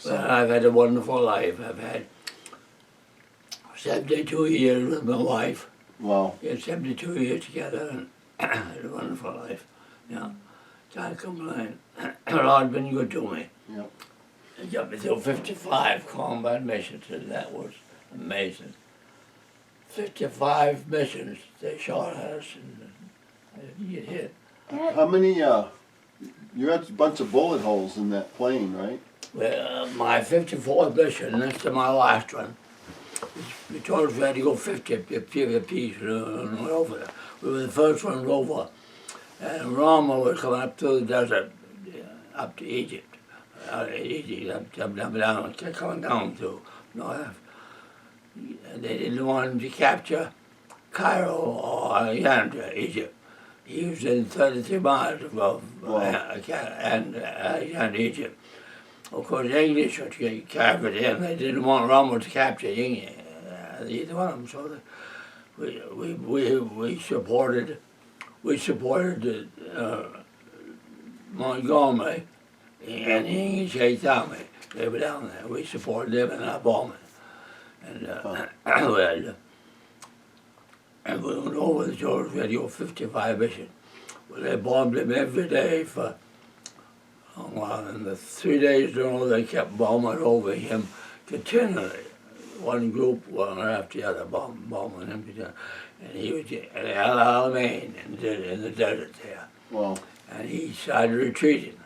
So. Well, I've had a wonderful life. I've had 72 years with my wife. Wow. We had 72 years together and had a wonderful life. Yeah, can't complain. Lord's been good to me. Yep. He got me through 55 combat missions, and that was amazing. 55 missions they shot at us, and I didn't get hit. How many, you had a bunch of bullet holes in that plane, right? Well, my 54th mission, next to my last one, we told us we had to go 50 apiece and went over there. We were the first ones over, and Rama was coming up through the desert, up to Egypt. Egypt, down, kept coming down through north. And they didn't want him to capture Cairo or Alexandria, Egypt. He was in 33 miles above Alexandria, Egypt. Of course, the English were captured him. They didn't want Rommel to capture either one of them. So we supported Montgomery and the English Eighth Army. They were down there. We supported them in our bombing. And and we went over the George Radio 55 mission. Well, they bombed him every day for a while. And the 3 days in a row, they kept bombing over him continually. One group, one after the other, bombing him. And he was in Maine, in the desert there. Wow. And he started retreating.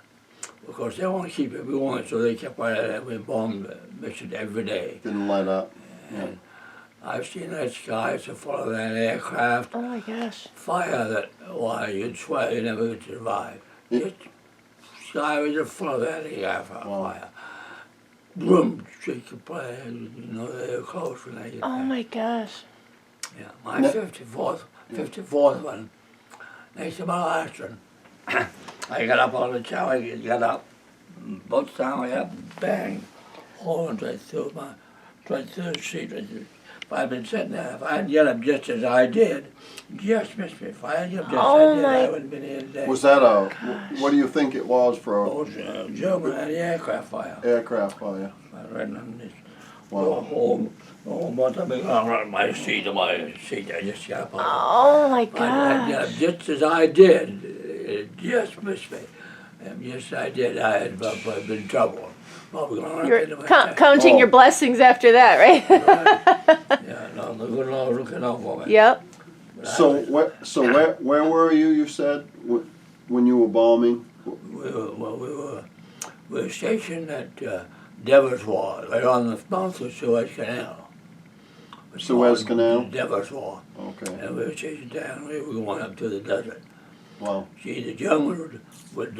Of course, they want to keep it going, so they kept right at it. We bombed the mission every day. Didn't light up. And I've seen that sky so full of that aircraft. Oh my gosh. Fire that, why, you'd swear you never could survive. Just sky was just full of that aircraft fire. Boom, shake your play, you know, they were close when they get Oh there. my gosh. Yeah, my 54th one, next to my last one. I got up on the tower, I got up, both time I got up, bang, horns right through the seat. If I'd been sitting there, if I'd get up just as I did, just missed me. If I had get up just as I did, I wouldn't have been here today. Was that what do you think it was for It was German anti-aircraft fire. aircraft fire? Right underneath. Wow. Home, once I began on my seat, I just got up. Oh my I get up gosh. just as I did. It just missed me. And yes, I did. I had been in trouble. Probably going right You're into my counting your blessings after that, right? Right. Yeah, no, the good Lord looking out for me. Yep. So where were you? You said when you were bombing. We were stationed at Deverswar, right on the mouth of Suez Canal. Suez Canal? Deverswar. Okay. And we were stationed down. We were going up to the desert. Wow. See, the Germans would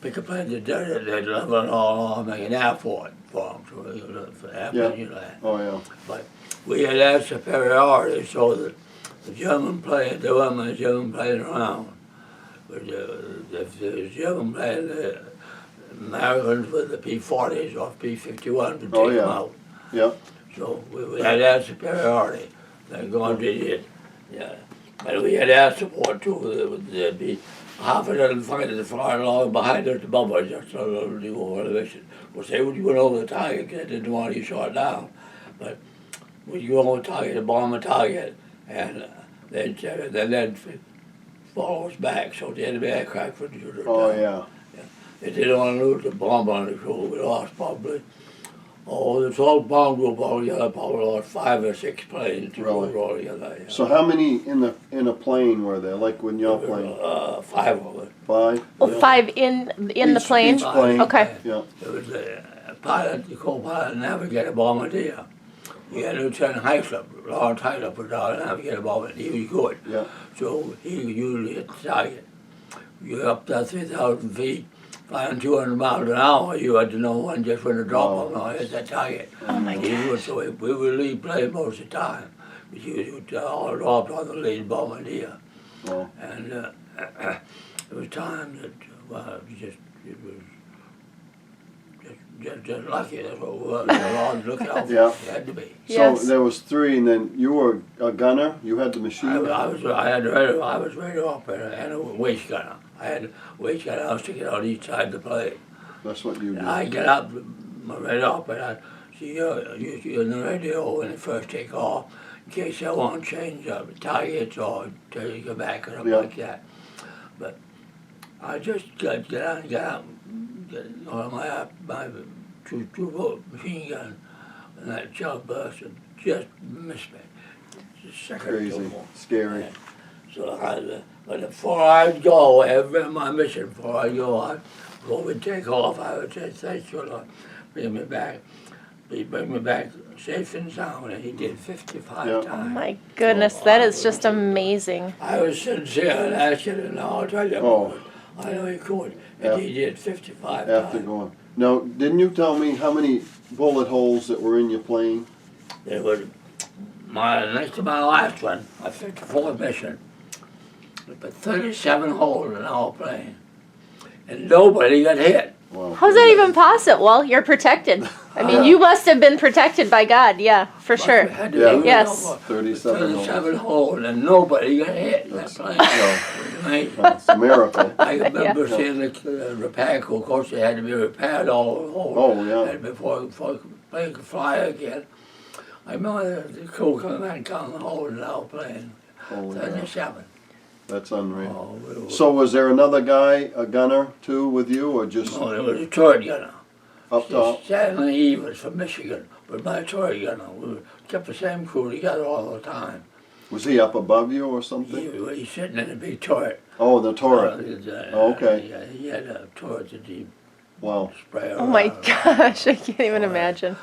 pick up in the desert, they'd level it all off, make an airport for them, so they would for airplanes, you know that. Oh yeah. But we had that superiority, so that the German plane, there wasn't a German plane around. But if the German plane, the Americans with the P-40s or P-51s would take them out. Yep. So we had that superiority. Thank God we did. Yeah. But we had air support too. There'd be half a dozen fighters flying along behind us above us, just a little over the mission. Well, say when you went over the target, they didn't want you shot down. But when you go over the target, to bomb a target, and they'd follow us back so the enemy aircraft would shoot us Oh down. yeah. They didn't want to lose the bomb on the crew. We lost probably, this whole bomb group altogether probably lost 5 or 6 planes Really? altogether. Yeah. So how many in a plane were there? Like when you're playing? 5 of us. 5. Oh, Yeah. 5 in the Each- plane? each plane. Okay. Yeah. There was a pilot, the co-pilot, navigator, bombardier. We had Lieutenant Heislop, Lawrence Heislop was our navigator bombardier. He was good. Yeah. So he could usually hit the target. You're up to 3,000 feet, flying 200 miles an hour, you had to know when just when to drop them or hit that target. Oh my gosh. So we would lead plane most of the time. But he would all dropped on the lead bombardier. Wow. And it was time that, it was just lucky, that's what we were. The Lord looked out for Yeah. us. It had to be. So Yes. there was 3, and then you were a gunner. You had the machine I gun. was radio operator and a waist gunner. I had a waist gunner, I was sticking out each side of the plane. That's what you And did. I get up, my radar, but I see you're on the radio when they first take off, in case they want to change up targets or take it back or something Yeah. like that. But I just get out, on my two-volt machine gun, and that shell burst and just missed me. Just a second or two Crazy, more. scary. So but before I'd go, every my mission, before I go, before we take off, I would say, thank you, Lord, bring me back. He bring me back safe and sound, and he did 55 Yeah. times. Oh my goodness, that is just amazing. I was sincere and asked you, and I'll tell you, Oh. I know he could, Yeah. and he did 55 After times. going. Now, didn't you tell me how many bullet holes that were in your plane? There was next to my last one, my 54th mission. We put 37 holes in our plane, and nobody got hit. Wow. How's that even possible? Well, you're protected. I mean, you must have been protected by God, yeah, for We sure. had to Yeah. do Yes. over 37 holes, and nobody got hit in that plane. Amazing. It's a miracle. I remember seeing the repair crew. Of course, they had to be repaired all the whole. Oh, yeah. And before the plane could fly again. I remember the crew coming out and counting the holes in our plane. Holy cow. 37. That's unreal. Oh, we were, So was there another guy, a gunner, too, with you, or just oh, there was a turret gunner. up top? Stanley he was from Michigan, but my turret gunner. We kept the same crew together all the time. Was he up above you or something? He's sitting in a big turret. Oh, the turret. Oh, okay. Yeah, he had a turret that he Wow. sprayed Oh my around. gosh, I can't even Oh, yeah. imagine.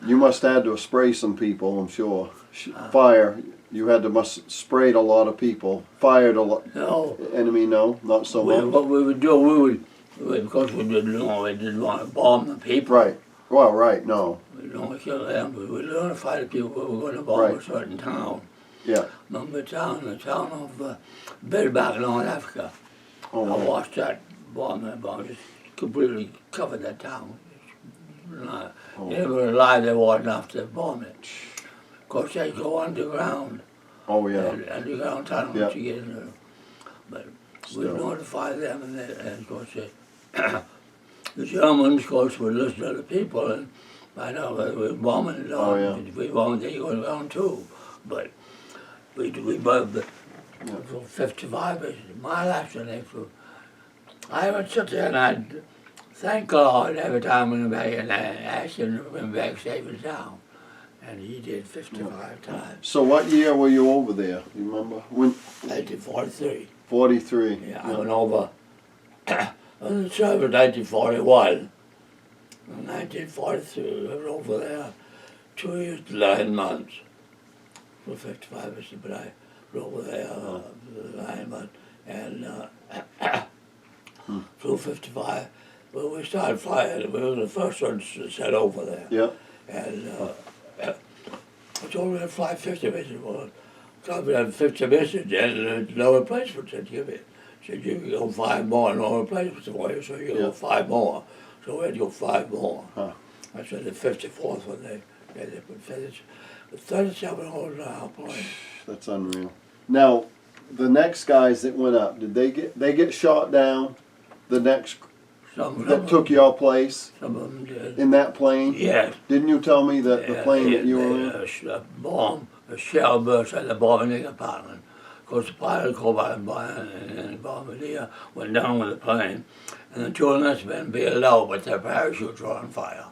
You must have had to spray some people, I'm sure. Fire. You had to must sprayed a lot of people. Fired a lot. No. Enemy, no, not so much. What we would do, we would, because we didn't want to bomb the people. Right. Well, right. No. We didn't want to kill them. We would notify the people we were going to bomb Right. a certain town. Yeah. Remember the town of Bilbao, North Africa. Oh, I wow. watched that bomb just completely covered that town. Oh. They were alive, they weren't enough to bomb it. Of course, they go underground. Oh, yeah. Underground tunnel Yeah. to get in there. But we Still. notify them, and of course, the Germans, of course, would listen to the people, and find out whether we were bombing it Oh, or yeah. if we bombed, they go around too. But we bombed the Yeah. 55 is my last one. I would sit there and I'd thank God every time we went back, and I asked him to bring back safe and sound. And he did 55 times. So what year were you over there? You remember? When? 1943. 43. Yeah, I went over. I was in service in 1941. In 1943, I went over there 2 years to 9 months. For 55 years, but I went over there 9 months. And through 55, when we started flying, we were the first ones sent over there. Yeah. And I told him to fly 50 missions. Well, I had 50 missions, and no replacements to give it. Said you can go 5 more, no replacements for you, so you go 5 more. So we had to go 5 more. Huh. I said the 54th one, they put 37 holes in our plane. That's unreal. Now, the next guys that went up, did they get shot down? The next Some of that them, took your place some of them did. in that plane? Yes. Didn't you tell me that the plane that you were in? A shell burst at the bombing compartment. Of course, the pilot called by the bombardier, went down with the plane, and the 2 enlistmen bailed out, but their parachutes were on fire.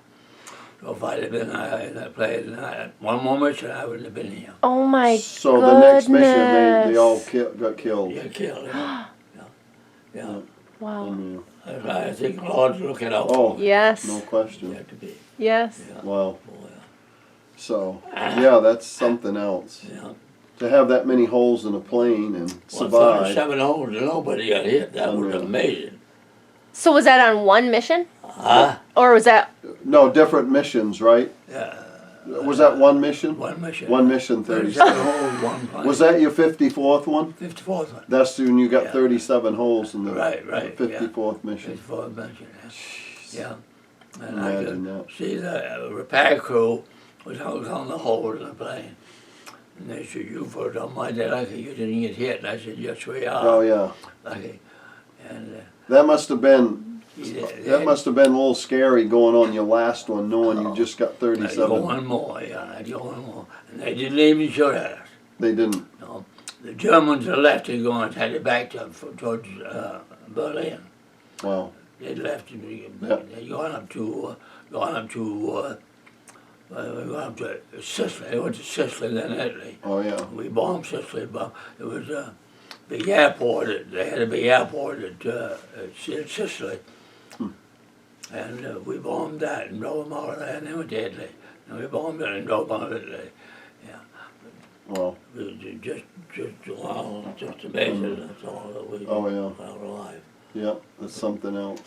So if I'd have been in that plane, one more mission, I wouldn't have been here. Oh my So the next mission, they goodness. all got killed. Yeah, killed. Yeah. Wow. Unreal. I think Lord's looking out. Oh, Yes. no You question. have to be. Yes. Yeah. Wow. Oh, So, yeah, that's something else. yeah. To have that many holes in a plane and Well, survive. 37 holes and nobody got hit. That was Unreal. amazing. So was that on one mission? Huh? Or was that No, different missions, right? Was that one mission? One mission. One mission, 37 37. holes, one plane. Was that your 54th one? 54th one. That's when you got Yeah. 37 holes in the Right, the right, 54th mission. 54th mission, yeah. And Imagine I that. could see the repair crew was on the hole in the plane. And they said, you for almighty lucky you didn't get hit. And I said, yes, we are. Oh, yeah. Lucky. And That must have been That must have been a little scary going on your last one, knowing you just got I'd go 37. one more, yeah, I'd go one more. And they didn't even shoot at us. They didn't. No. The Germans are left and going headed back towards Berlin. Wow. They left and Yeah. they gone up to Sicily. They went to Sicily, then Italy. Oh yeah. We bombed Sicily, but it was a big airport. They had a big airport at Sicily. And we bombed that and drove them out of there, and they went to Italy. And we bombed it and drove them out of Italy. Yeah. Wow. It was just amazing. That's all that we Oh yeah. were alive. Yeah. That's something else.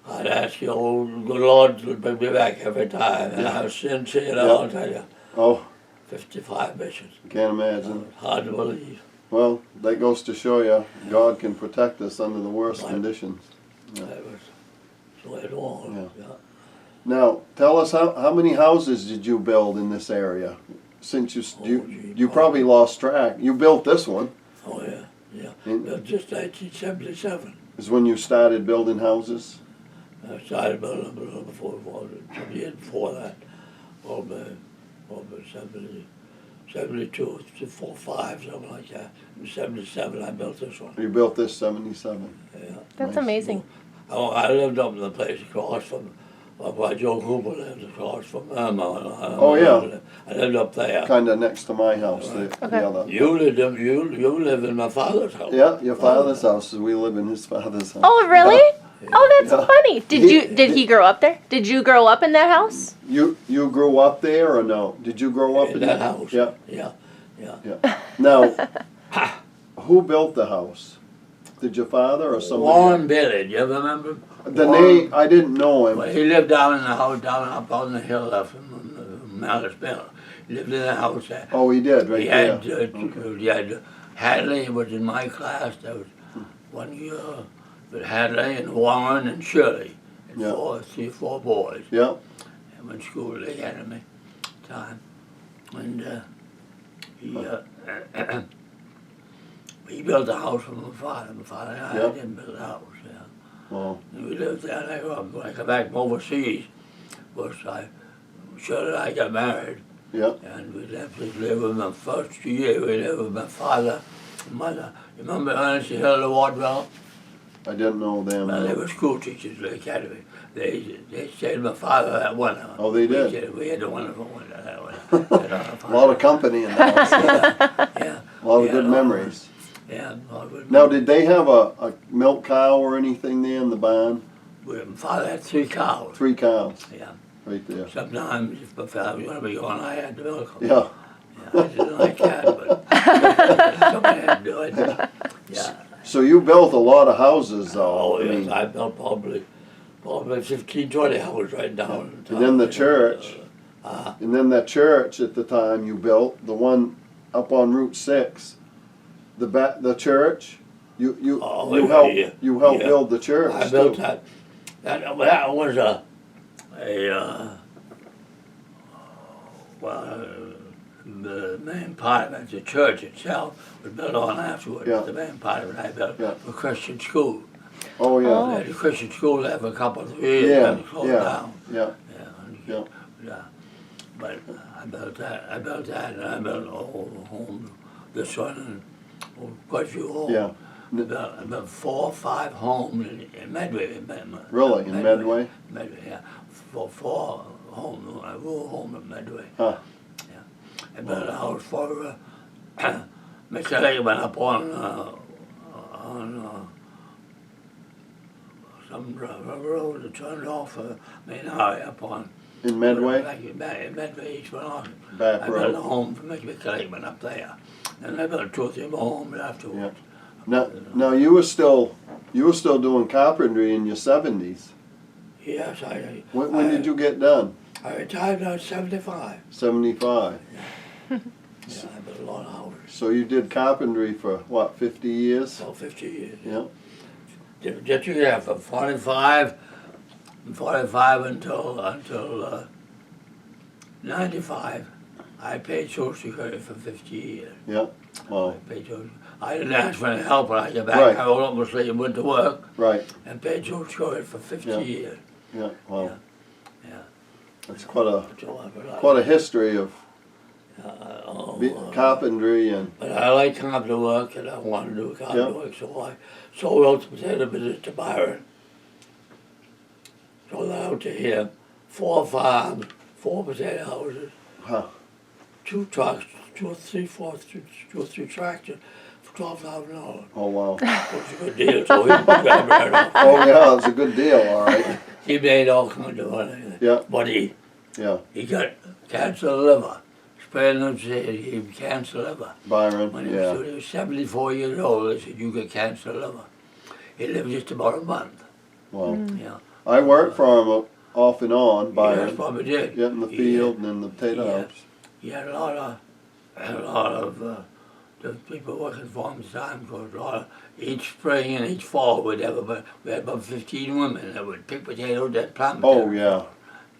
I'd ask you, oh, good Lord, to bring me back every time. And I was sincere, I'll tell you. Oh, 55 missions. can't imagine. Hard to believe. Well, that goes to show you God can protect us under the worst Right. conditions. Yeah. That was the way it was. Yeah. Yeah. Now, tell us how many houses did you build in this area? Since you probably lost track. You built this one. Oh, yeah, yeah. And- But just 1977. Is when you started building houses. I started building a little before the year before that. Over 72, 45, something like that. In 77, I built this one. You built this 77. Yeah. That's Nice. amazing. Oh, I lived up in the place across from, where Joe Cooper lived, across from Oh, yeah. I lived up there. Kind of next to my house, Okay. the other. You live in my father's house. Yeah, your father's house. We live in his father's house. Oh, really? Oh, that's Yeah. funny. Did he grow up there? Did you grow up in that house? You grew up there or no? Did you grow up In that house. Yeah, Yeah. yeah. Now, who built the house? Did your father or somebody? Warren Billy, do you ever remember him? The Warren- name, I didn't know him. Well, he lived down in the house, down up on the hill there from Malice Mill. He lived in the house there. Oh, he did, right He there. had, he had Hadley was in my class. There was one year, but Hadley and Warren and Shirley, and Yeah. three, four boys. Yeah, I went to school with the academy time, and he built a house for my father. My father and I Yeah. didn't build a house. Yeah. well, And we lived there. And I grew up. When I come back from overseas, Shirley and I got married. yeah. And we left to live with my first year. We lived with my father and mother. You remember Ernest and Hilda Wardwell? I didn't know them. Well, they were school teachers at the academy. They stayed with my father that winter. Oh, they did? We had a wonderful winter that winter. A lot of company in the house. Yeah. A lot of Yeah, good a lot of- memories. Yeah. a lot of good Now, memories. did they have a milk cow or anything there in the barn? My father had 3 cows. 3 cows, Yeah. right there. Sometimes if my father was going to be gone, I had to milk 'em. Yeah, Yeah, I didn't like that, but somebody had to do it. Yeah. so you built a lot of houses though. Oh, I yes, mean, I built probably 15, 20 houses right down. And then the church. And then that church at the time you built, the one up on Route 6, the church, you Oh, helped yeah, yeah. build the church I built too. that. That was the main part of it, the church itself, was built on afterwards. Yeah. The main part of it I built Yeah. for Christian school. Oh yeah, Oh. I had a Christian school there for a couple of years, Yeah, and it closed yeah. down. yeah, Yeah, yeah. but I built that, and I built a whole home, this one, and quite a few homes. Yeah. I built 4 or 5 homes in Medway. Really, in Medway? Medway, yeah. 4 homes, a rural home in Medway. Huh. I built a house for Mr. Lakeman up on some road that turned off Maine Highway up on. In Medway? In Medway, East Wisconsin. Back I built a road. home for Mr. Lakeman up there. And I built 2 or 3 more homes afterwards. Now you were still doing carpentry in your 70s. Yes, When did you get done? I retired when I was 75. 75. Yeah, I built a lot of houses. So you did carpentry for what, 50 years? So 50 years. Yeah. Did you get from 45 until 95, I paid Social Security for 50 years. Yeah. Wow. I paid Social. I didn't ask for any help when I got back. Right. I rolled up my sleeve and went to work Right. and paid Social Security for 50 Yeah. years. Yeah. Wow. Yeah. Yeah. That's quite So a history of carpentry and. But I like carpenter work and I want to do carpenter work, so I sold out the potato business to Byron. Sold out to him, 4 farms, 4 potato houses, Huh. 2 trucks, 2 or 3 tractors for $12,000. Oh wow. It was a good deal, so he grabbed right off. Oh yeah, it's a good deal. All right. He made all kinds of money. Yeah. But he Yeah. got cancer of the liver. Spraying them said he had cancer of the liver. Byron. When he Yeah. was 74 years old, they said, you got cancer of the liver. He lived just about a month. Wow. Yeah. I worked for him off and on. Yes, Byron. probably did. Yeah, in the field and in the potato Yeah. house. He had a lot of the people working for him at the time, because a lot of, each spring and each fall, we had about 15 women that would pick potatoes and plant potatoes. Oh yeah.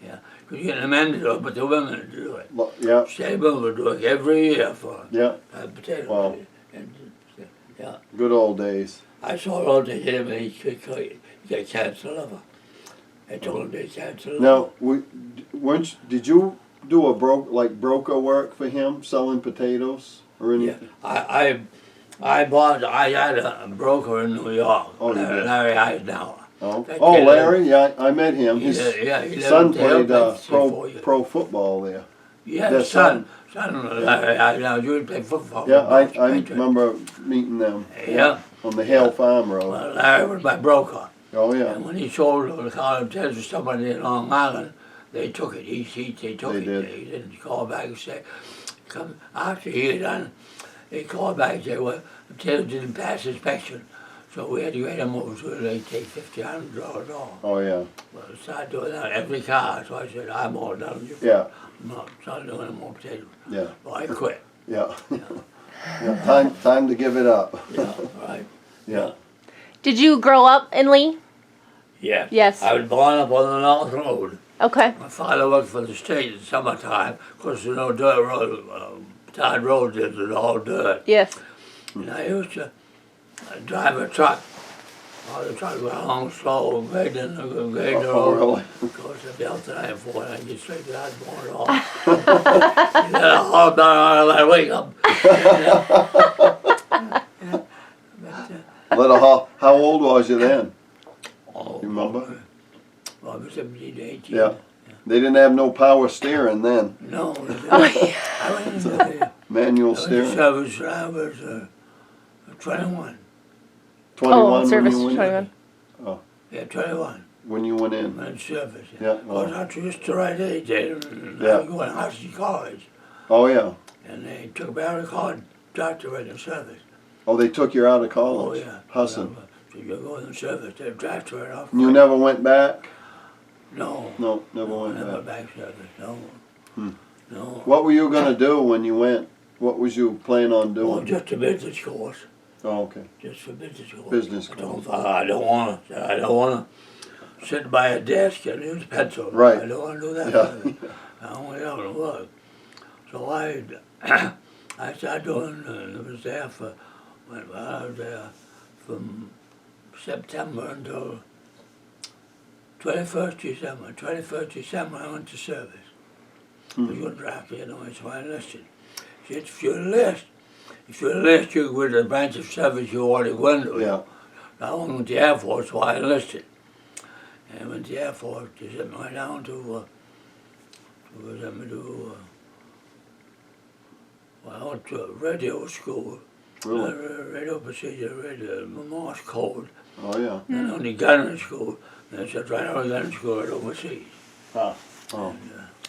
Yeah. Because you get the men to do it, but the women to do it. Yeah. Same women would do it every year for Yeah. potatoes. Wow. And, yeah. Good old days. I saw out to him and he got cancer liver. I told him they cancer liver. Now, did you do a broker work for him, selling potatoes or Yeah, anything? I had a broker in New York, Oh, you did? Larry Eisenhower. Oh, That oh kid Larry, yeah, I met him. His he son lived there played like 3-4 years. pro football there. Yeah, their son of Larry Eisenhower, you played football. Yeah, I Patriot. remember meeting them. Yeah. On the Hale Farm Road. Well, Larry was my broker. Oh yeah. And when he sold the college to somebody in Long Island, they took it. They took They it. did. They didn't call back and say, come after he had done. They called back and said, well, the potato didn't pass inspection, so we had to get them over, so they take $50 off. Oh yeah. Well, I started doing that every car, so I said, I'm all done. Yeah. I'm not started doing any more potatoes. Yeah. Well, I quit. Yeah. Yeah. Time to give it up. Yeah, right. Yeah. Did you grow up in Lee? Yeah. Yes. I was born up on the North Road. Okay. My father worked for the state in summertime. Of course, there's no dirt road. Todd Road is all dirt. Yes. And I used to drive a truck. Oh, the truck was long, slow, grading the Oh road. really? Of course, I'd be out tonight for it, and I'd get straight to that born off. And then I'll haul down out of that wake up. How old was you then? Oh, You remember? Well, I was 17, 18. Yeah. They didn't have no power steering then. No, Oh, yeah. I went into the Manual steering. service when I was 21. 21 Oh, service when you went 21. in. Yeah, 21. When you went in. I'm in service. Yeah, I was not just the right age. I was going to Hudson College. Oh yeah. And they took me out of college, doctorate in service. Oh, they took you out of college. Oh, yeah. Hudson. So you're going to service, they drafted right off. You never went back? No. No, never went Never back. back service, no. Hmm. No. What were you gonna do when you went? What was you planning on Well, doing? just a business course. Oh, okay. Just for business course. Business I course. I don't want to sit by a desk and use pencil. Right. I don't want to do that. Yeah. I want to get out and work. So I started doing, I was there I was there from September until 21st December. 21st December I went to service. I was going to draft me, so I enlisted. She said, if you enlist, you go to the branch of service you want to go into. Yeah. I went to the Air Force, so I enlisted. And I went to the Air Force, they sent me right down to I went to a radio school. Really? Radio procedure, radio, Morse code. Oh yeah. And on the gunnery school. And I said, right out of gunnery school right overseas. Huh. Oh.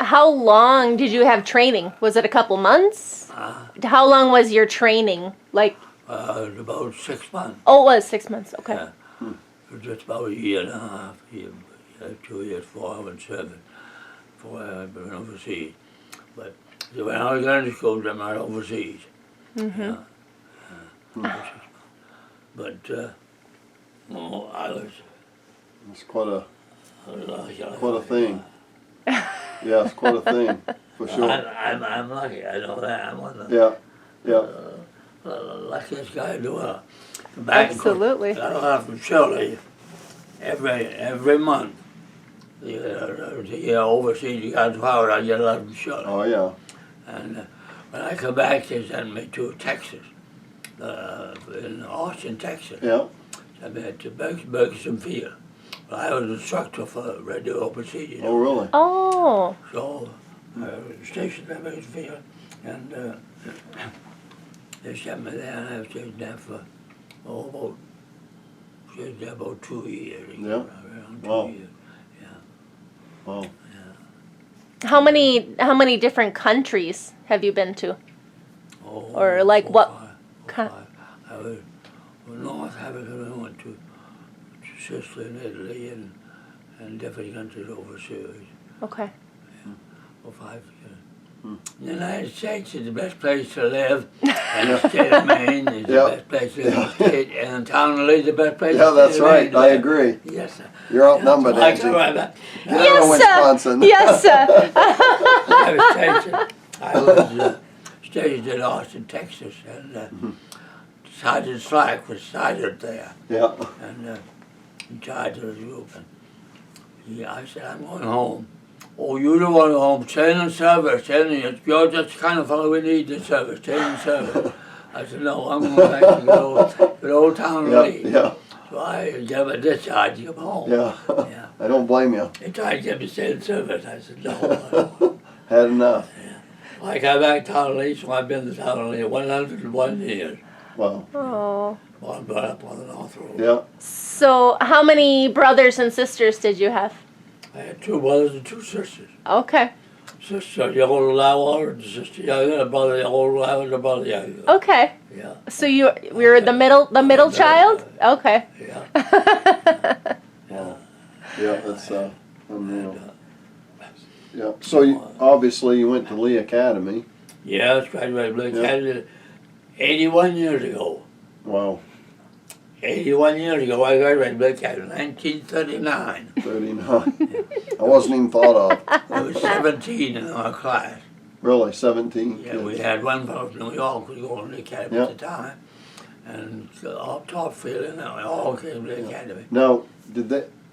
How long did you have training? Was it a couple months? How long was your training? Like, About 6 months. oh, it was 6 months. Okay. Yeah. It was just about a year and a half, 2 years, 4 I went serving, 4 I've been overseas. But when I was going to school, then I was overseas. Mm-hmm. But I was It's quite a like, quite a thing. Yeah, it's quite a thing, for sure. I'm lucky, I know that. I'm one of the Yeah, yeah, luckiest guy in the world. Back in course, Absolutely. I don't have from Shirley every month. Overseas, you got power, I get a lot from Shirley. oh yeah, And when I come back, they send me to Texas, in Austin, Texas. yeah, Sent me to Bergson Field. Well, I was an instructor for radio procedure. oh really? Oh, So I was stationed at Bergson Field, and they sent me there, and I was stationed there for about 2 years. Yeah. Around 2 Wow. years. Wow. how many different countries have you been to? Oh, Or like what Five. kind? I was North Africa. I went to Sicily and Italy and different countries overseas Okay. for 5 years. Hmm. The United States is the best place to live, and the state of Maine is Yeah. the best place to live, and the town of Lee is the best place Yeah, to that's live. right, I agree. Yes, sir. You're outnumbered, I Angie. come right back. Get out of Wisconsin. Yes, sir. I was stationed in Austin, Texas, and Sergeant Slack was sergeant there, Yeah, and in charge of the group. And I said, I'm going home. Oh, you don't want to go home. Stay in service. You're just the kind of fellow we need in service. Stay in service. I said, no, I'm going back to the old town of yeah, Lee. yeah, So I gave a discharge to come home. yeah. Yeah. I don't blame you. They tried to get me to stay in service. I said, no, I don't want. Had enough. I got back to town of Lee, so I've been to town of Lee 101 years. Wow. Oh. Well, I'm brought up on the North Road. Yeah. So, how many brothers and sisters did you have? I had 2 brothers and 2 sisters. Okay. Sister, the older I was, and sister younger, the brother, the older I was, the brother younger. Okay. Yeah, So you were the middle child? Okay. yeah. Wow. Yeah, that's unreal. Yeah. So you, obviously you went to Lee Academy. Yeah, I graduated Blake Yeah. Academy 81 years ago. Wow. 81 years ago, I graduated Blake Academy, 1939. 39. I wasn't even thought of. I was 17 in our class. Really, 17 Yeah, kids. we had one fellow from New York who was going to the academy Yeah. at the time. And all top field, and they all came to the academy. Now, did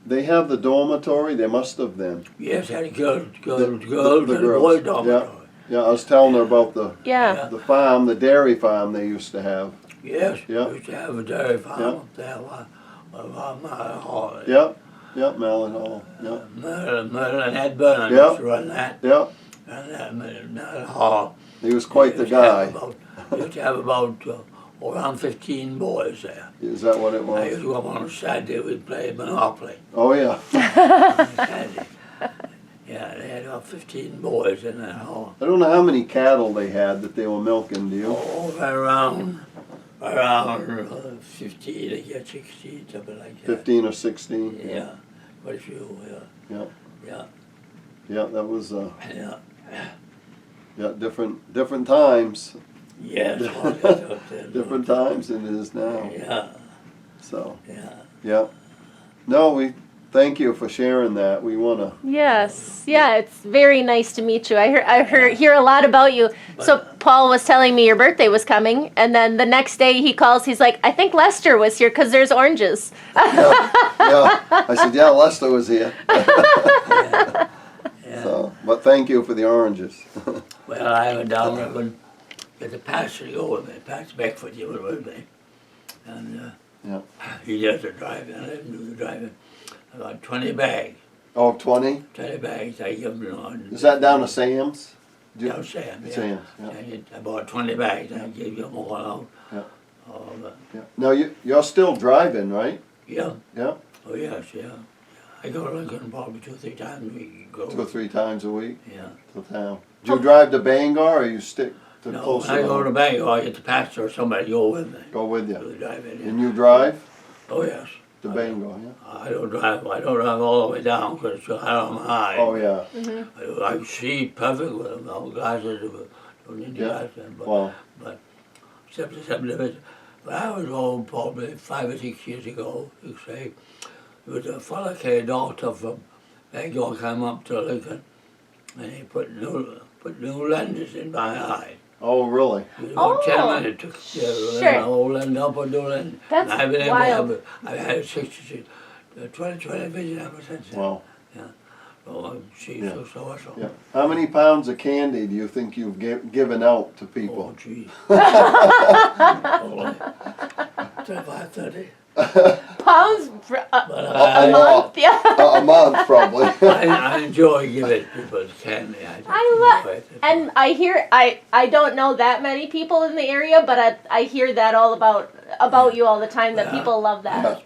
they have the dormitory? They must have then. Yes, had a girls the and a girls, boy yeah. dormitory. Yeah, I was telling her about Yeah. the farm, the dairy farm they used to have. Yes, Yeah. we used to have a dairy farm Yeah. up there. Hall. Yeah, yeah, Mallet Hall. Yeah, Merlin and Ed Burnham Yeah. used to run that. yeah. And Merlin Hall. He was quite the Used to have guy. Used to have about around 15 boys there. Is that what it I used was? to go up on a Saturday, we'd play Monopoly. Oh yeah. On Saturday. Yeah, they had about 15 boys in that hall. I don't know how many cattle they had that they were milking. Do you? Oh, around 15, I guess 16, something like that. 15 or 16. Yeah, quite a few, Yeah. yeah, Yeah, that was yeah. yeah different times. Yes, all that up there. Different times than it is now. Yeah, So yeah. yeah. No, we thank you for sharing that. We wanna. Yes. Yeah, it's very nice to meet you. Hear a lot about you. So Paul was telling me your birthday was coming, and then the next day he calls. He's like, "I think Lester was here because there's oranges." Yeah. I said, yeah, Lester was here. Yeah. Yeah. So, but thank you for the oranges. Well, I went down there and get the pastor to go with me. Pastor Beckford, he was with me. And Yeah. he does the driving, I let him do the driving. About 20 bags. Oh, 20? 20 bags, I give him on. Is that down to Sam's? Do you- Yeah, Sam, yeah. Sam's, yeah. I bought 20 bags, I gave him all out. Yeah. All of it. Yeah. Now you're still driving, right? Yeah, Yeah. oh yes, yeah. I go to Lincoln probably 2 or 3 times a week. Go. 2 or 3 times a week Yeah. to town. Do you drive to Bangor or you stick to No, closer? when I go to home? Bangor, I get the pastor or somebody to go with me. Go with Do you. the driving. And you drive Oh yes. to Bangor, yeah? I don't drive all the way down because it's out on high. Oh, yeah. I can see perfect with them, no glasses, don't need Yeah. glasses, Wow. except but I was home probably 5 or 6 years ago, you say. There was a fella came daughter from Bangor came up to Lincoln and he put new lenses in my eye. Oh, really? It was about Oh, 10 minutes. It took sure. an old lens, up a new lens. That's And I've been wild. able to I've had 20/20 vision ever since then. Wow. Oh, geez, Yeah. so. Yeah. How many pounds of candy do you think you've given out to Oh, people? gee. Oh, 25, 30. Pounds But a month, yeah. A month, probably. I enjoy giving people candy. I love, and I hear, I don't know that many people in the area, but I hear that all about you all the time, that Yeah. people love that.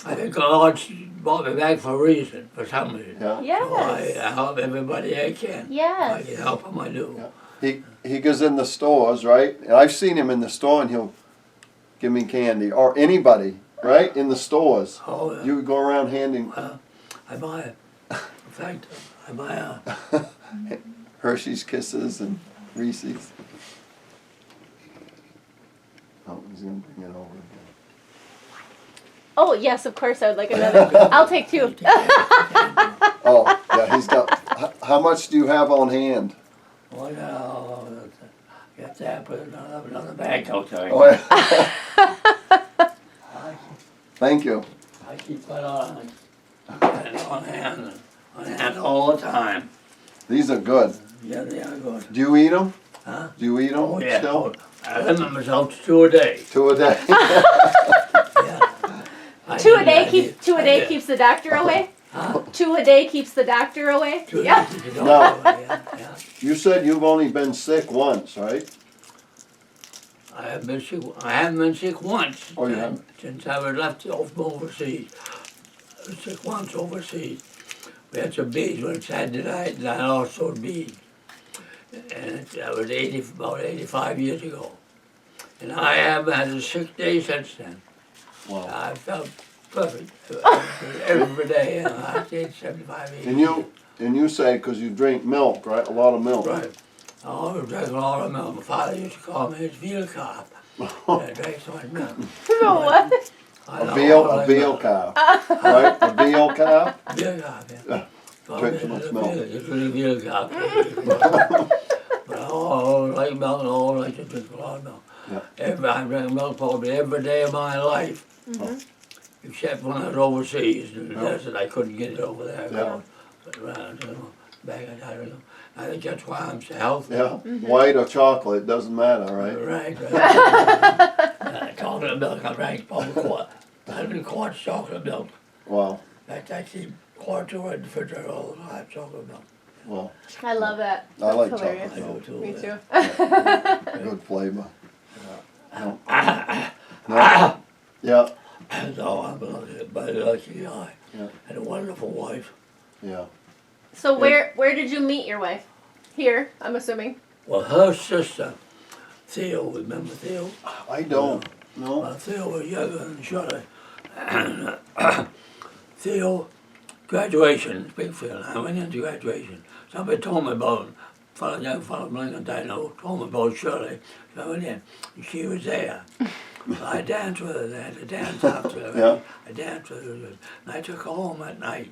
I think the Lord brought me back for a reason, for some reason. Yeah. So I Yes. help everybody I can. If I Yes. can help them, I do. Yeah. He goes in the stores, right? And I've seen him in the store, and he'll give me candy, or anybody, right? In the stores, Oh, yeah. you go around handing I buy it. In fact, I buy Hershey's Kisses and Reese's. Oh, he's gonna bring it over again. Oh, yes, of course, I would like another. I'll take two. Oh, yeah, he's got. How much do you have on hand? Well, now, get that, put another bag out there. Oh, yeah. Thank you. I keep that on hand all the time. These are good. Yeah, they are good. Do you eat them? Huh? Do you eat them Oh, yeah. still? I limit myself to 2 a day. 2 a day. Yeah. Two a day I keeps the doctor away. Huh? 2 a day keeps the doctor away. 2 a Yeah. day. You No. yeah, yeah. You said you've only been sick once, right? I haven't been sick once. Oh, you haven't? Since I was left off overseas. I was sick once overseas. We had some bees when Saturday night, and I also bees. And that was about 85 years ago. And I haven't had a sick day since then. Wow. I felt perfect every day. I stayed 75 years. And you say because you drink milk, right? A lot of milk. Right. I always drank a lot of milk. My father used to call me his veal calf. I drank so much milk. No, what? A veal calf, right? A veal calf. Veal calf, yeah. Drink so much milk. It's really veal calf. But I always like milk and I always like to drink a lot of milk. Yeah. I drank milk probably every day of my life. Except when I was overseas in the desert, I couldn't get it over there. Yeah. But around, back in Ireland, I think that's why I'm so healthy. Yeah. White or chocolate, doesn't matter, right? Right. Chocolate milk, I drank probably 100 quarts chocolate milk. Wow. In fact, I keep quarts over in the refrigerator all the time, chocolate milk. Well, I love that. I like That's hilarious. chocolate milk. Me too. Good flavor. Ah, No. Yeah. So I'm a lucky guy. Yeah. And a wonderful wife. Yeah. So where did you meet your wife? Here, I'm assuming. Well, her sister, Theo, remember Theo? I don't. No. Theo was younger than Shirley. And Theo, graduation, Springfield. I went into graduation. Somebody told me about him. Young fellow, Delano, told me about Shirley. So I went in, and she was there. I danced with her. They had to dance after her. Yeah. I danced with her, and I took her home at night.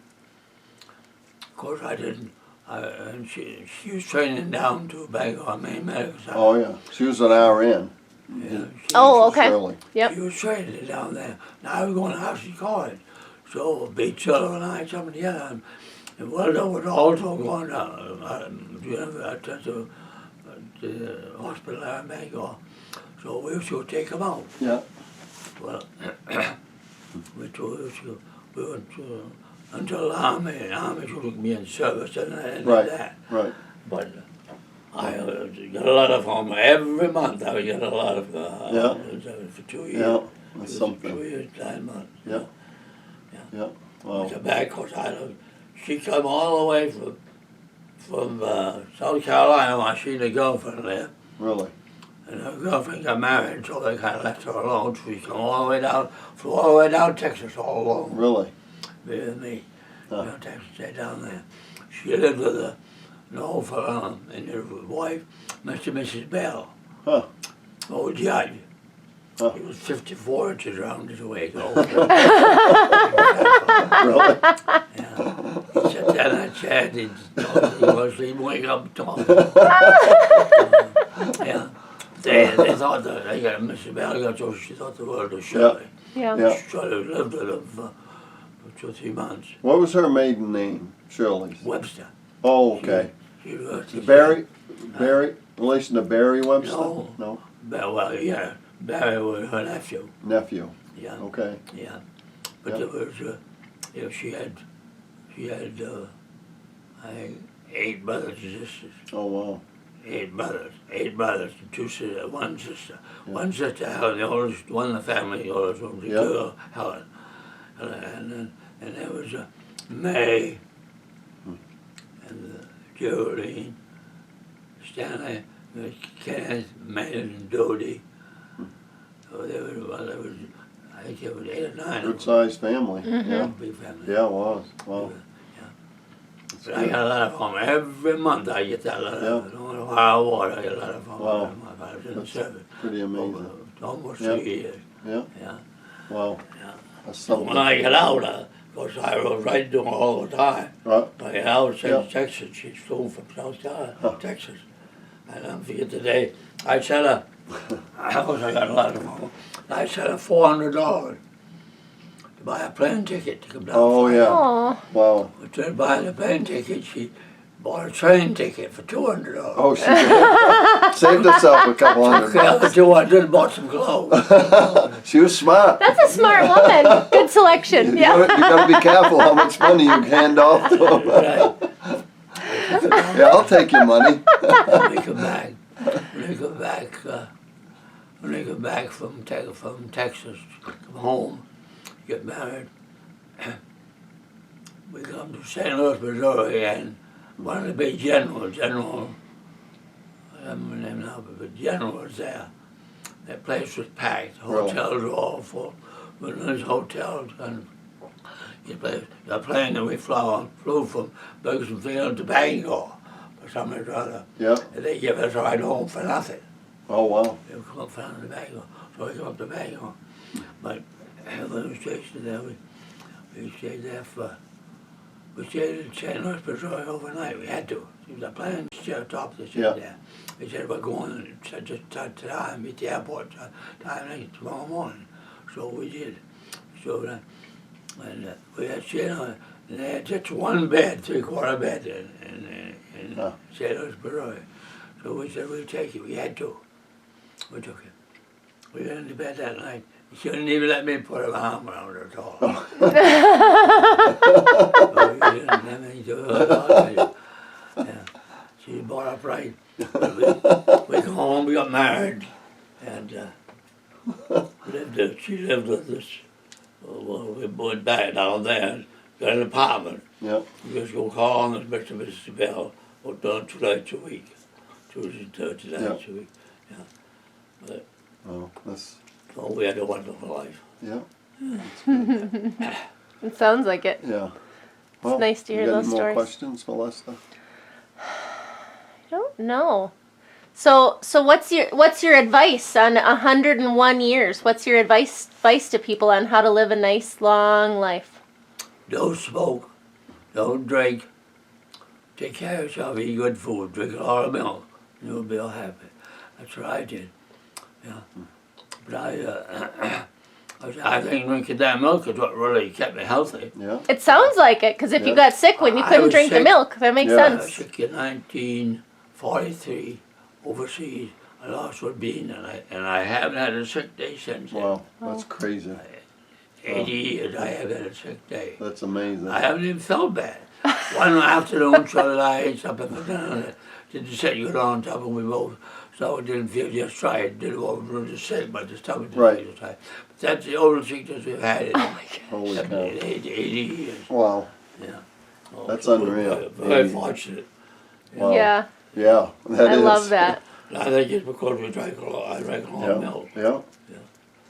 Of course, I didn't. And she was training down to Bangor, Maine Medical Center. Oh yeah. She was an hour in. Yeah, Oh, okay. Shirley. Yep. She was training down there. Now I was going to House College. So Big Chiller and I jumped together. And Waldo was also going to the hospital there in Bangor. So we used to take him out. Yeah. Well, we went to, until the army took me in service and I did Right. that. Right. But I got a lot of home every month. I would get a lot of for 2 years. Yeah. That's something. 2 years, 9 months. Yeah. Yeah. Well. The back course she come all the way from South Carolina while she and a girlfriend there. Really. And her girlfriend got married, so they kind of left her alone. So she come all the way down, flew all the way down Texas all alone. Really. With me. Huh. Texas, stayed down there. She lived with an old fellow and his wife, Mr. and Mrs. Bell. Huh. Old judge. Huh. He was 54 inches around his waist. Old. Really. Yeah. He sat down in that chair bad. He wake up tomorrow. Yeah. They thought that they got Mrs. Bell got so she thought the world was Shirley. Yeah. Yeah. Shirley lived with him for 2 or 3 months. What was her maiden name? Shirley's. Webster. Oh, okay. She worked Barry, relation to Barry Webster? No. No. Well, yeah. Barry was her nephew. Nephew. Yeah. Okay. Yeah. But Yeah. there was, she had, I think, 8 brothers and sisters. Oh, wow. 8 brothers and 2 sisters, 1 sister. Yeah. 1 sister, Helen, the oldest one in the family, the oldest one was a Yeah. girl, Helen. And there was May, and Geraldine, Stanley, Kenneth, Maine, and Dodie. So there was, I think there was 8 or 9 of Good them. sized family. Yeah. Big family. Yeah, it was. Wow. That's But I good. got a letter from her. Every month I get that letter. Yeah. I don't know how water I get a letter from Wow. her. I was in the That's service. pretty amazing. Almost Yeah. 3 years. Yeah. Yeah. Wow. Yeah. That's So something. when I get out, of course I was right to her all the time. Right. I get out of Yeah. Texas. She's flown from South Huh. Texas. I don't forget the day. I sent her, I was I got a letter from her. I sent her $400 to buy a plane ticket to come down. Oh, yeah. Oh. Wow. Instead of buying a plane ticket, she bought a train ticket for $200. Oh, she did. Saved herself a couple Took the other $100. 200 and bought some clothes. She was smart. That's a smart woman. Good selection. You Yeah. gotta be careful how much money you hand off to them. Right. Yeah, I'll take your money. When they come back, when they come back from Texas, come home, get married, we come to St. Louis, Missouri, and one of the big generals, I don't remember the name now, but the general was there. That place was packed. Really? Hotels were all full. We were in these hotels, and the plane that we flew from Bakersfield to Bangor, for some reason or other. Yeah. And they give us a ride home for nothing. Oh, wow. They come up down to Bangor, so we come up to Bangor. But when we stayed there, we stayed there we stayed in St. Louis, Missouri overnight. We had to. The plane top of the ship Yeah. there. They said we're going just tonight and meet the airport time tomorrow morning. So we did. So we had stayed on, and they had just 1 bed, 3/4 bed in Huh. St. Louis, Missouri. So we said we'd take it. We had to. We took it. We got into bed that night. He shouldn't even let me put an arm around her at all. So he didn't let me do it. I'll tell you. Yeah. She brought up right. We come home, we got married, and she lived with us. Well, we went back down there, got an apartment. Yeah. You just go call on Mr. and Mrs. Bell, or done 2 nights a week. Tuesday and Thursday nights a week. Yeah. But, Oh, that's, so we had a wonderful life. yeah. It sounds like it. Yeah. Well, nice to hear you got those any more stories. questions for Lester? I don't know. So what's your advice on 101 years? What's your advice to people on how to live a nice long life? Don't smoke, don't drink, take care of yourself, eat good food, drink a lot of milk, and you'll be all happy. That's what I did. Yeah. But I think drinking that milk is what really kept me healthy. Yeah. It sounds like it, because if you Yeah. got sick when you I couldn't was drink the sick. milk, that makes Yeah. I was sense. sick in 1943 overseas. I lost one bean, and I haven't had a sick day since then. Wow, that's crazy. 80 years I haven't had a sick day. That's amazing. I haven't even felt bad. One afternoon, Charlie and I ate something for dinner. Didn't sit good on top, and we both, so it didn't feel just tried. Didn't go to sick, but the stomach didn't Right. feel tight. But that's the oldest sickness we've had in Holy 70, cow. 80 years. Wow. Yeah. Oh, That's so we're unreal. Very 80. fortunate. Wow. Yeah, Yeah, that I is. love that. And I think it's because we drank a lot. I drank a lot of Yeah. milk. Yeah. Yeah.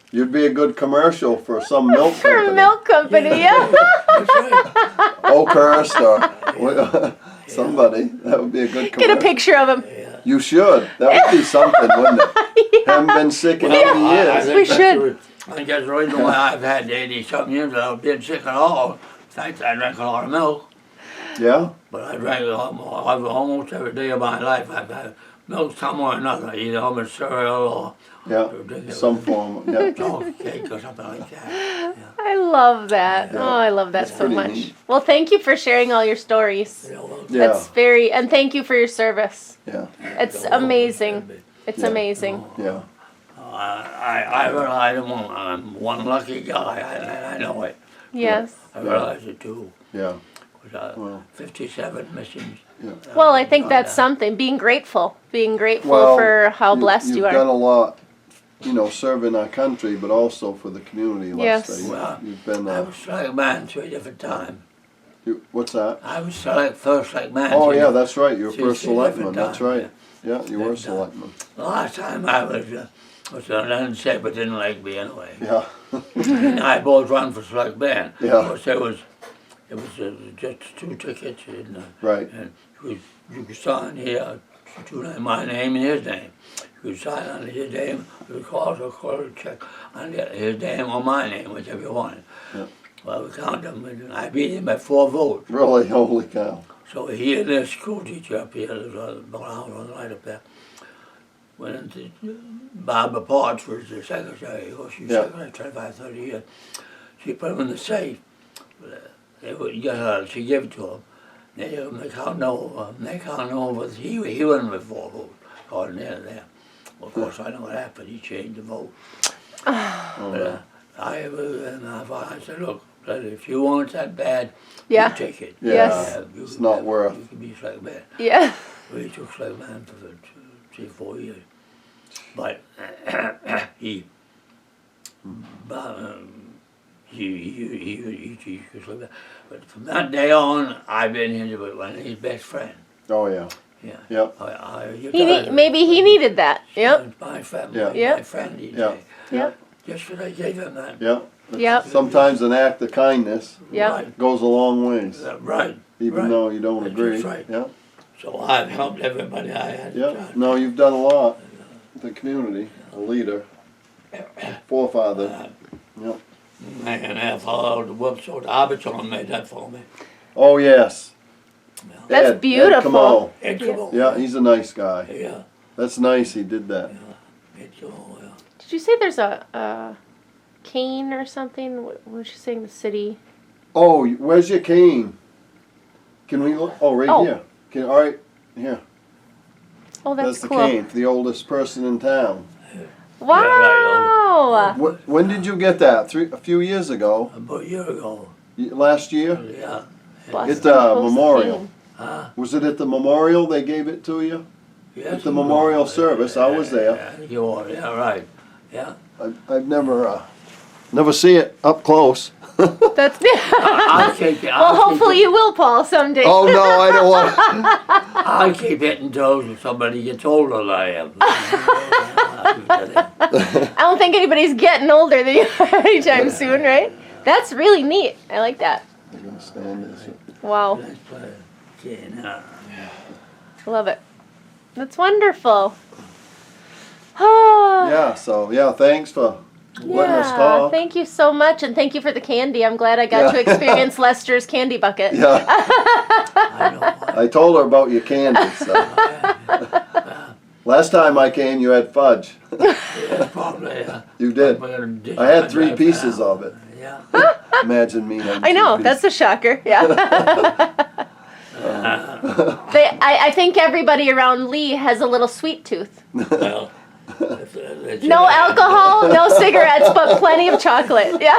You'd be a good commercial for some milk For company. a milk company, yeah. That's right. Oakhurst or somebody. That would be a good Get a commercial. picture of him. Yeah. You should. That would be something, wouldn't it? Haven't been sick in 80 I years. think We that's should. the- I think that's the reason why I've had 80-something years without being sick at all. In fact, I drank a lot of milk. Yeah. But I drank it almost every day of my life. I've had milk some or another, either almond cereal or Yeah. drink it Some with form. Yeah. chocolate cake or something like that. Yeah. I love that. Yeah. Oh, I love that It's so pretty much. neat. Well, thank you for sharing all your stories. You know, well, Yeah. That's very, and thank you for your service. Yeah. It's amazing. It's Yeah. amazing. Yeah. I realize I'm one lucky guy. I know it. Yes. I realize it too. Yeah. With, 57 missions. Yeah. Well, I think that's something. Being grateful Well, for how blessed you You've done are. a lot, serving our country, but also for the community. Yes. Lester. Well, You've been. I was select man 3 different times. What's that? I was first select man. Oh 3 yeah, that's right. You were three first selectman. different That's times, right. Yeah, you were And, selectman. The last time I was unsafe, but didn't like me anyway. Yeah. And I both run for select man. Yeah. Of course, it was just 2 tickets, Right. and you could sign here, my name and his name. You could sign under his name, you could call a check under his name or my name, whichever you wanted. Yeah. Well, we counted them, and I beat him by 4 votes. Really, holy cow. So he and their school teacher up here, there's a house on the right up there, went into Barbara Potts was the secretary. Well, she was Yeah. secretary 25, 30 years. She put him in the safe. They would get her, she gave it to him. They can't know whether he won with 4 votes, according to there. Well, of course, I know what happened. He changed the vote. Oh, But I said, look, if you want it that bad, Yeah. you take it. Yeah. Yes. It's not worth. You can be select man. Yeah. We took select man for 3, 4 years. But he was select man. But from that day on, I've been his best friend. Oh yeah. Yeah. Yep. Maybe he needed that. Yep. My friend, Yeah. my friend, he Yeah. Yep. just because I gave him that. Yep. Yep. Sometimes an act of kindness Yep. Right. goes a long ways, Right. even right. though you don't That's agree. just right. Yeah. So I've helped everybody I had. Yeah. No, you've done a lot. The community, a leader, forefather. Yep. And I followed the whoops, so the Arbitron made that for me. Oh yes. That's Ed beautiful. Kamal. Ed Kamal. Yeah, he's a nice guy. Yeah. That's nice. He did that. Ed Kamal, yeah. Did you say there's a cane or something? What was you saying? The city? Oh, where's your cane? Can we look? Oh, right Oh. here. All right, here. Oh, that's That's the cool. cane for the oldest person in town. Wow. When did you get that? A few years ago. About a year ago. Last year? Yeah. Bless It's the a coast memorial. cane. Was it at the memorial they gave it to you? Yes, At the memorial service, I was there. Yeah, you are, yeah, right. Yeah. I've never see it up close. That's I'll keep it. well. Hopefully you will, Paul, someday. Oh no, I don't want. I'll keep hitting toes when somebody gets older than I am. I don't think anybody's getting older than you anytime soon, right? That's really neat. I like that. I'm gonna stand this. Wow, Okay, now. love it. That's wonderful. Oh, Yeah. So yeah, thanks for letting us yeah. talk. Thank you so much, and thank you for the candy. I'm glad I got Yeah. to experience Lester's candy bucket. Yeah. I know. I told her about your candy. So. Last time I came, you had fudge. Yeah, probably. You did. I had 3 pieces of it. Yeah. Imagine me having I know, 3 that's a shocker. Yeah. I think everybody around Lee has a little sweet tooth. Well, No alcohol, no cigarettes, but plenty of chocolate. Yeah.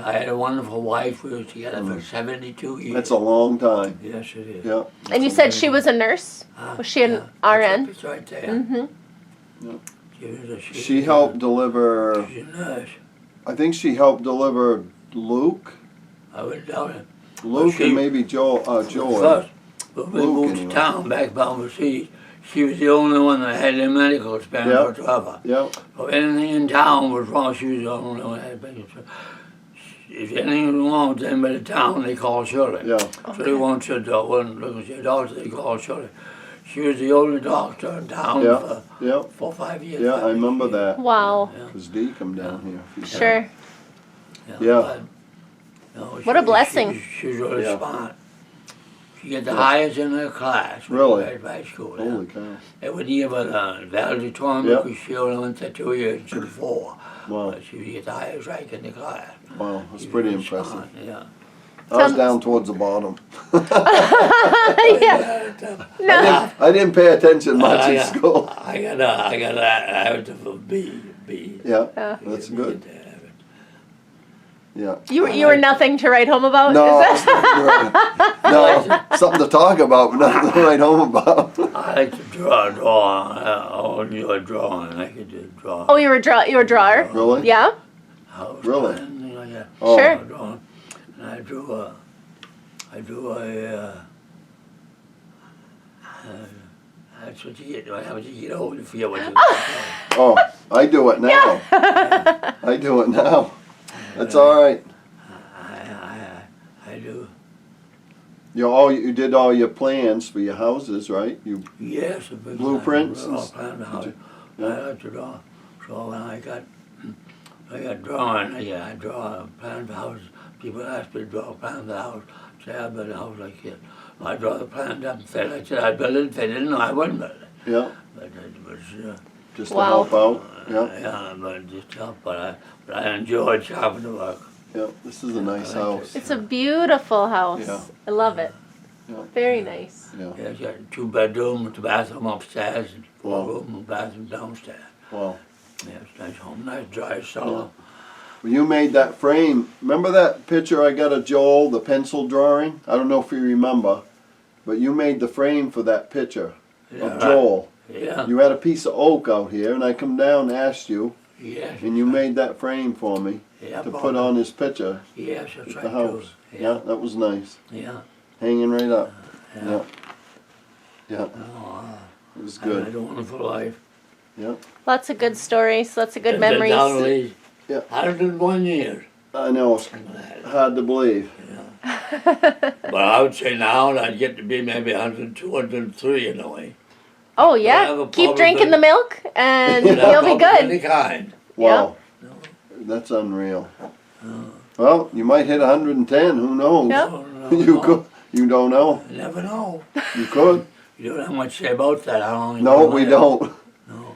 I had a wonderful wife. We were together for 72 years. That's a long time. Yes, it is. Yeah. And you said she was a nurse? Was she an RN? It's right there. Mm-hmm. She helped deliver. She's a nurse. I think she helped deliver Luke. I went down there. Luke She- and maybe Joy. First, when we Luke, moved to anyway. town back overseas, she was the only one that had the medical experience Yeah. whatsoever. Yeah. So anything in town was wrong, she was the only one that had medical experience. If anything was wrong with anybody in town, they called Shirley. Yeah. So they went to the look at your doctor, they called Shirley. She was the only doctor in town Yeah. for Yeah. 4 or 5 years. Yeah. 5 I remember years. that. Wow. Because Dee come down here. Sure. Yeah. But, You know, What a blessing. She's really Yeah. smart. She got the highest in her class. Really? Right school. Yeah. Holy cow. It would give her a valedictorian Yep. because she only went to 2 years instead of 4. Wow. But she would get the highest rank in the class. Wow, that's She's pretty really impressive. smart, Yeah. I was down towards the bottom. Yeah. No. I didn't pay attention much I in got- school. I got an average of a B. Yeah, Yeah. that's B good. at the average. Yeah. You were nothing to write home about? No, Is that- no, something to talk about, but nothing to write home about. I like to draw. I enjoy drawing. I could just draw. Oh, you were a drawer? Really? Yeah? House Really? plans, things like that. Oh. Sure. Drawing. And I drew a that's what you get. How you get old, you feel what you Oh, I do it now. I do it now. That's all right. I do. You did all your plans for your houses, right? You Yes, a big Blueprints plan, and plan the house. yeah. I like to draw. So when I got drawing, I draw a plan for the house. People ask me to draw a plan for the house. Say I build a house like this. I draw the plan up and say I said I build it. If they didn't know, I wouldn't build it. yeah, But it was just Wow. to help out. Yeah, yeah, but just help. But I enjoyed shopping the work. yeah. This is a nice house. It's a beautiful house. Yeah. I love it. Yeah. Very nice. Yeah. Yeah, it's got 2 bedrooms, the bathroom upstairs, and 4 Wow. room and bathroom downstairs. Wow. Yeah, it's a nice home, nice dry cellar. Well, you made that frame. Remember that picture I got of Joel, the pencil drawing? I don't know if you remember, but you made the frame for that picture Yeah, of Joel. Yeah. You had a piece of oak out here, and I come down and asked you, Yes. and you made that frame for me Yeah, to Bob. put on his picture Yes, that's at right. the house. Too. Yeah, that was nice. Yeah. Hanging right up. Yeah. Yeah. Yeah, Oh, it was I had good. a wonderful life. Yeah, Lots of good stories, lots of good And memories. Downley, Yeah. 101 years. I know, it's hard to believe. But I would say now that I'd get to be maybe 102, 103 in a way. Oh I have yeah. a Keep problem drinking with- the milk and Yeah. you'll be Any good. kind. Wow, that's unreal. Well, you might hit 110, who knows? Yep. Oh, no, You no. could, you don't know. You never know. You could. You don't have much to say about that. How long you No, gonna we live. don't. No,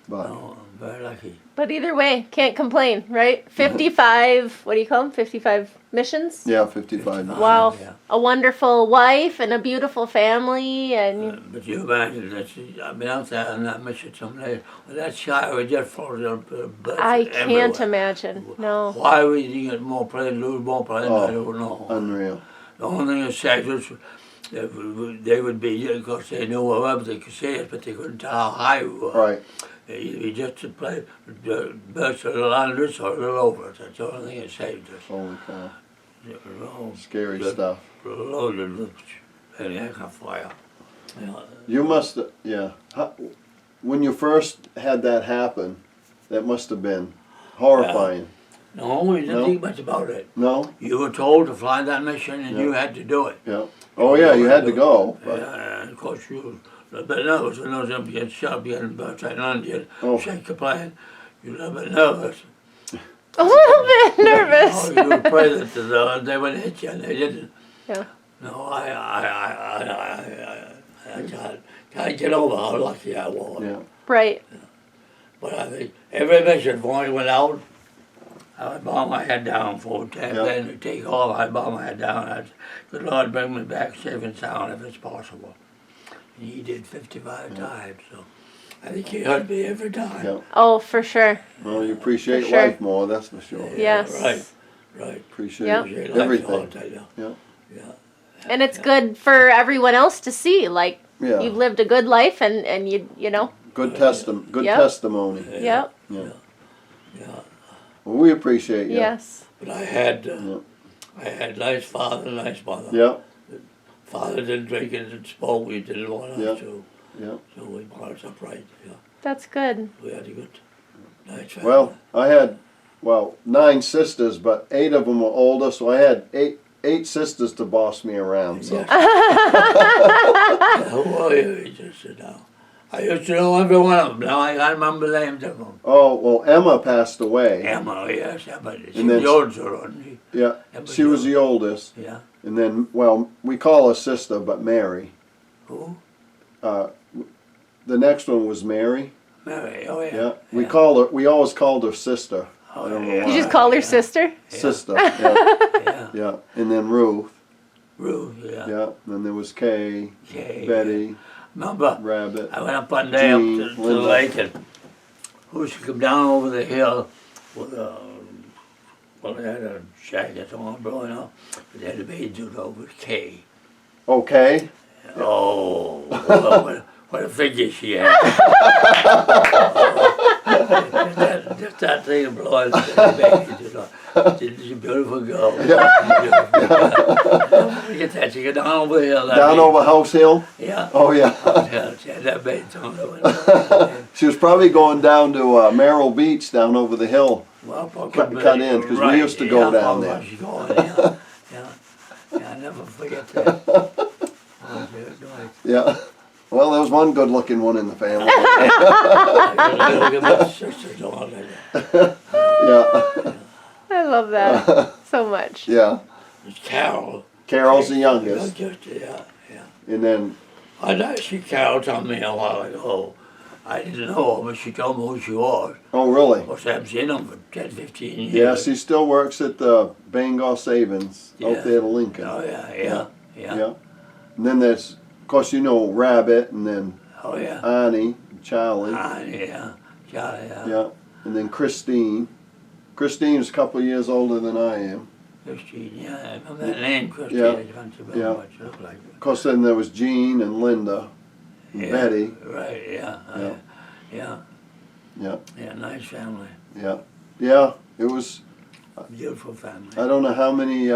But no, I'm very lucky. But either way, can't complain, right? 55, what do you call them? 55 missions? yeah, 55. Wow. Yeah. A wonderful wife and a beautiful family and But you imagine that I've been out there on that mission some days. Well, that shy would just fall down. I can't imagine. No. Why would you get more planes, lose more planes? Oh. I don't know. Unreal. The only thing is Texas, they would be, of course, they knew wherever they could see us, but they couldn't tell how high we were. Right. You just to play, burst a little under us or a little over us. That's the only thing that saved us. Holy cow. No, Scary Good. stuff. loaded with any heck of fire. You know, You must, yeah. When you first had that happen, that must have been horrifying. no, we didn't No? think much about it. No? You were told to fly that mission and Yeah. you had to do it. Yeah. Oh, yeah, you had to go. But, Yeah, and of course you were a bit nervous when those up get shot, getting burnt right on you, Oh. shake the plane. You're a little bit nervous. A little bit nervous. Oh, you would pray that they would hit you, and they didn't. Yeah. No, I can't get over how lucky I was. yeah. Right. But I think every mission before I went out, I would bow my head down for it. Yeah. Then to take off, I'd bow my head down. I'd say, good Lord, bring me back safe and sound if it's possible. And he did 55 times, so I think he heard me every time. Yeah. Oh, for sure. Well, you appreciate For sure. life more, that's for sure. Yes. Right. Appreciate Yeah. Appreciate life, I'll everything. tell you. Yeah. Yeah. And it's good for everyone else to see. Like, Yeah. you've lived a good life and you know. Good good Yep. testimony. Yep. Yeah. Yeah. Well, we appreciate you. Yes. But I had Yeah. nice father, nice mother. Yeah. Father didn't drink and didn't smoke. We didn't want us Yeah. to. Yeah. So we brought us up right. Yeah. That's good. We had a good, nice family. Well, I had, 9 sisters, but 8 of them were older, so I had eight sisters to boss me around. So Who are you? He just said, now. I used to know every one of them. Now I can't remember the names of them. Oh, well, Emma passed away. Emma, yes, Emma. She And was then the oldest one. Yeah, Emma she was the Jones. oldest. Yeah. And then, well, we call her sister, but Mary. Who? The next one was Mary. Mary, oh yeah. Yeah, we call her. We always called her sister. Oh, I don't know yeah. why. You just call her sister? Sister. Yeah, Yeah. yeah. And then Ruth. Ruth, yeah. Yeah. And then there was Kay, Kay, Betty, Remember, Rabbit. I went up one day up Jean, to the Linda. lake and who used to come down over the hill with well, they had a jacket on blowing up, but they had a bathing suit over with Kay. Okay. Oh, what a figure she had. Just that thing of blowing the bathing suit on. She's a beautiful girl. Get that, she got down over the hill. Down over House Hill. Yeah. Oh yeah. Yeah, she had that bathing suit on. She was probably going down to Merrill Beach down over the hill. Well, Cut in, 'cause we used to go down there. Yeah, I never forget that. Oh, dear, God. Yeah. Well, there was one good-looking one in the family. I look at my sisters all like that. Yeah. I love that so much. Yeah. It's Carol. Carol's the youngest, Yeah. and then She Carol told me a while ago. I didn't know her, but she told me who she was. oh really? Of course, I haven't seen her for 10, 15 years. Yeah, she still works at the Bangor Savings Yeah. out there to Lincoln. Oh, yeah. Yeah. And then there's, of course, you know Rabbit, and then Oh, yeah. Annie, Charlie. Yeah. Charlie, yeah. Yeah. And then Christine. Christine's a couple of years older than I am. Christine, yeah. I remember that name, Christine. Yeah. I can't remember Yeah. what she looked like. Of course, then there was Jean and Linda, and Yeah, Betty. Right, yeah. Yeah. Yeah, nice family. Yeah. Yeah. It was. Beautiful family. I don't know how many.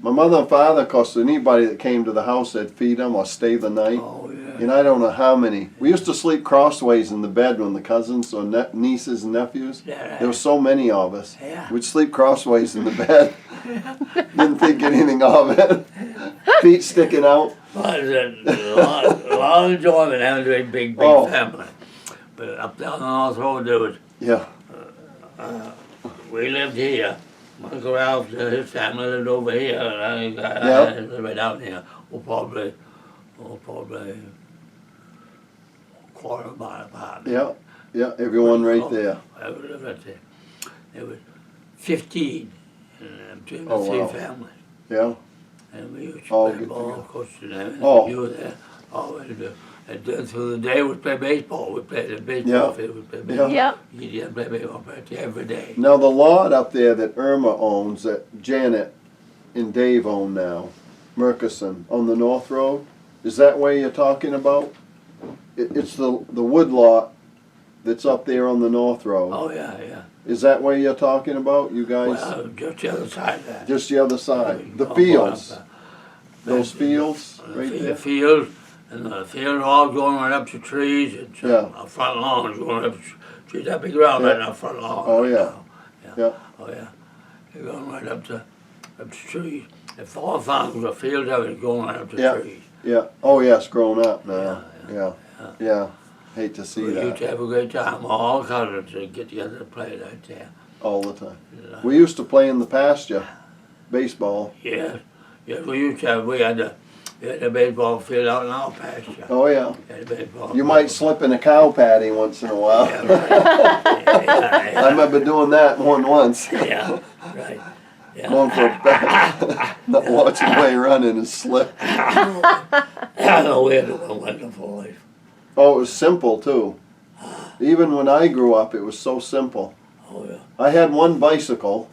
My mother and father, of course, anybody that came to the house, they'd feed them or stay the night. Oh, yeah. And I don't know how many. We used to sleep crossways in the bed when the cousins or nieces and nephews. Yeah, There were so many of us. Yeah. We'd sleep crossways in the bed. Didn't think anything of it. Feet sticking out. Well, it's a lot of enjoyment having a big Oh. family. But up down the North Road, there was, Yeah. we lived here. My Uncle Ralph, his family lived over here, and I lived right down here. Probably a quarter mile apart. Yeah. Yeah. Everyone right there. I would live right there. There was 15 between the Oh, three wow. families. Yeah. And we used to Oh, play good ball, to of course, and Oh. you were there. Oh, and then through the day we'd play baseball. We'd play the baseball Yeah. field. We'd play Yeah. baseball. Yep. You'd play baseball practice every day. Now the lot up there that Irma owns, that Janet and Dave own now, Murkison, on the North Road, is that where you're talking about? It's the wood lot that's up there on the North Road. Oh, yeah, yeah. Is that where you're talking about, you guys? Well, just the other side of that. Just the other side. The Oh, fields. up, Those fields right the there. fields, and the fields all going right up to trees. It's Yeah. our front lawn is going up to trees. That big ground right in our front lawn. Oh, right yeah. now. Yeah. Oh, yeah. They're going right up to trees. If all farms the fields of it going right up to Yeah. trees. Yeah. Oh, yeah, it's grown up now. Yeah, Yeah. Hate to see We used that to have a great time. All cousins would get together to play right there. all the time. Yeah. We used to play in the pasture, baseball. Yes, we used to have, we had a baseball field out in our pasture. Oh, yeah. We had a baseball You might field. slip in a cow patty once in a while. Yeah, right. I remember doing that more than once. Yeah, right. Yeah. Going for a bat, not watching way running and slip. We had a wonderful life. Oh, it was simple too. Even when I grew up, it was so simple. Oh, yeah. I had one bicycle.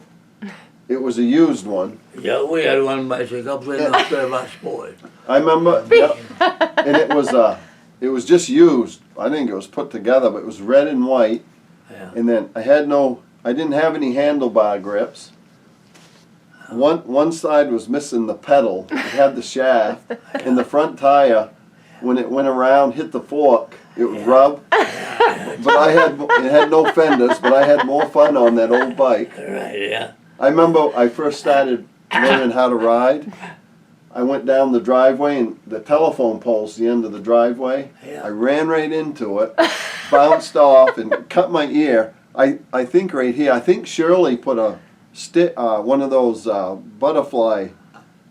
It was a used one. Yeah, we had one bicycle playing instead of our sport. I remember, and it was just used. I think it was put together, but it was red and white. Yeah. And then I didn't have any handlebar grips. One side was missing the pedal. It had the shaft, and the front tire, when it went around, hit the fork, it would rub. But it had no fenders, but I had more fun on that old bike. Right, yeah. I remember I first started learning how to ride. I went down the driveway and the telephone pole's the end of the driveway. Yeah. I ran right into it, bounced off and cut my ear. I think right here, I think Shirley put a one of those butterfly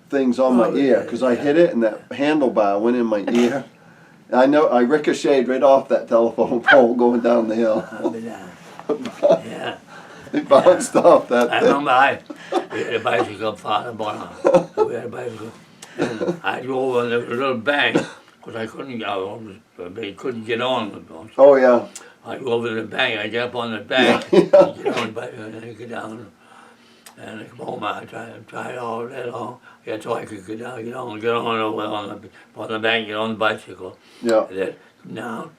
things on my ear because I hit it and that handlebar went in my ear. I know I ricocheted right off that telephone pole going down the hill. Yeah. It bounced off that I thing. remember we had a bicycle, Father Bonner. We had a bicycle. And I drove on a little bank because I couldn't get on. They couldn't get on the boat. Oh yeah. I go over to the bank, I get up on the bank, Yeah. and get on the bike, and I get down. And I come home, I tried all day long. Yeah, so I could get down, get on the bank, get on the bicycle. Yeah. And then come down.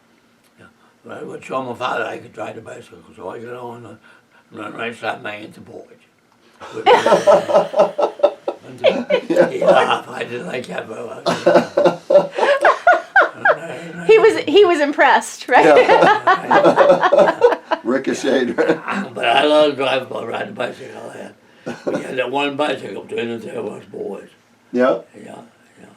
Yeah. But I would show my father I could ride the bicycle, so I get on and run right slap bang into the porch. He laughed. I didn't like that, but He was impressed, right? Yeah. Ricocheted. but I love driving, riding the bicycle. We had that one bicycle between the three of us boys. Yeah. Yeah.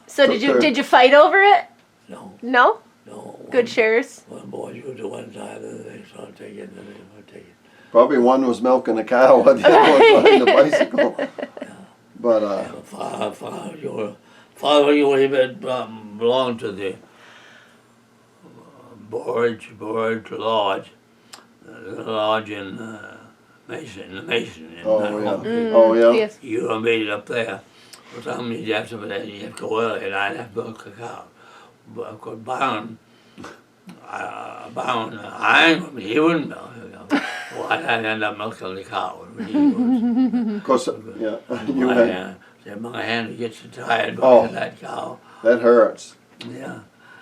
So did you fight over it? No. No? No. Good shares? One boy was to one side, and they started taking it, and they would take it. Probably one was milking a cow while the other was riding the bicycle. But Father, you belonged to the Borage Lodge, the lodge in Mason. oh yeah. Yes. You made it up there. For some reason, you have to go early, and I'd have to milk a cow. But of course, Bound, he wouldn't milk. Well, I'd end up milking the cow. Of course, yeah. You had, My hand gets tired Oh. by that cow. that hurts. Yeah.